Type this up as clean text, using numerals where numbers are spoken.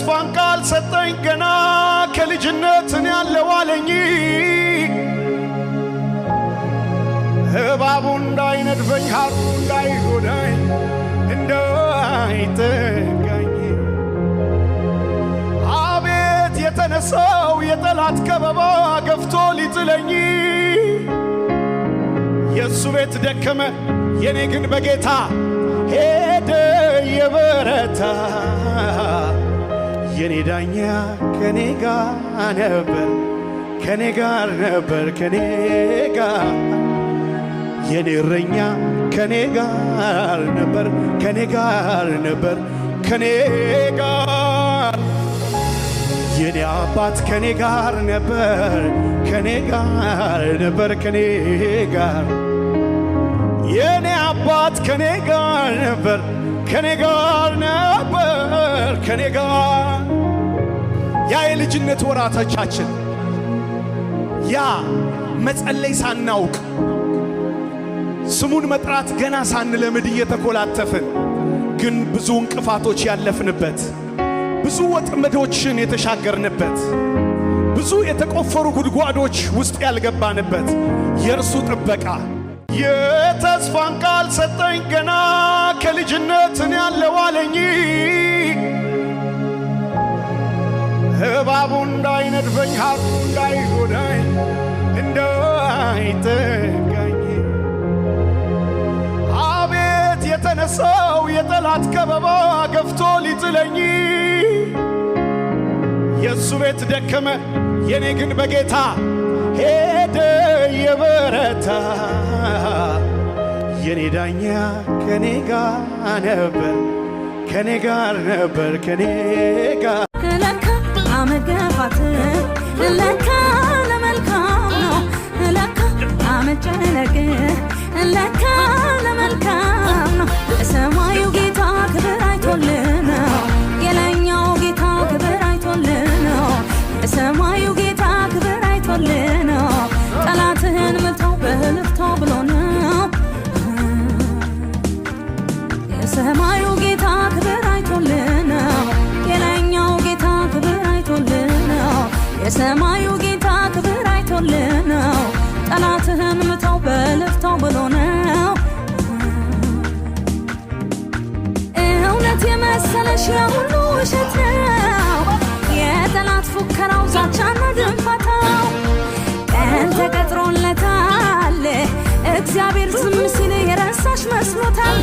የተስፋን ቃል ሰጠኝ ገና ከልጅነትን ያለው አለኝ እባቡ እንዳይነድፈኝ ሐሩ እንዳይጎዳኝ እንዳይጠጋኝ አቤት የተነሳው የጠላት ከበባ ገፍቶ ሊጥለኝ የእሱ ቤት ደከመ የኔ ግን በጌታ ሄደ የበረታ የኔ ዳኛ ከኔ ጋር ነበር ከኔ ጋር ነበር ከኔ ጋር የኔ እረኛ ከኔ ጋር ነበር ከኔ ጋር ነበር ከኔ ጋር የኔ አባት ከኔ ጋር ነበር ከኔ ጋር ነበር ከኔ ጋር የኔ አባት ከኔ ጋር ነበር ከኔ ጋር ነበር ከኔ ጋር ያ የልጅነት ወራቶቻችን ያ መጸለይ ሳናውቅ ስሙን መጥራት ገና ሳንለምድ እየተኮላተፍን ግን ብዙ እንቅፋቶች ያለፍንበት ብዙ ወጥመዶችን የተሻገርንበት ብዙ የተቆፈሩ ጉድጓዶች ውስጥ ያልገባንበት የእርሱ ጥበቃ የተስፋን ቃል ሰጠኝ ገና ከልጅነትን ያለው አለኝ እባቡ እንዳይነድፈኝ ሐሩ እንዳይጎዳኝ እንዳይጠጋኝ አቤት የተነሳው የጠላት ከበባ ገፍቶ ሊጥለኝ የእሱ ቤት ደከመ የኔ ግን በጌታ ሄደ የበረታ የኔ ዳኛ ከኔ ጋር ነበር ከኔ ጋር ነበር ከኔ ጋር ለካ አመገፋት ለካ ለመልካም ነው ለካ አመጨነቅ ለካ ለመልካም ነው ሰማዩ ጌታ ክብር አይቶልን ነው የላይኛው ጌታ ክብር አይቶልን ነው ሰማዩ ጌታ ክብር አይቶልን ነው ጠላትህን ምታው በልፍታው ብሎ ነው የሰማዩ ጌታ ክብር አይቶልን ነው የላይኛው ጌታ ክብር አይቶልን ነው የሰማዩ ጌታ ክብር አይቶልን ነው ጠላትህን ምታው በልፍታው ብሎ ነው እውነት የመሰለሽ ሁሉ ውሸት ነው የጠላት ፉከራው ዛቻና ድንፋታው ቀን ተቀጥሮለታል እግዚአብሔር ዝም ሲል የረሳሽ መስሎታል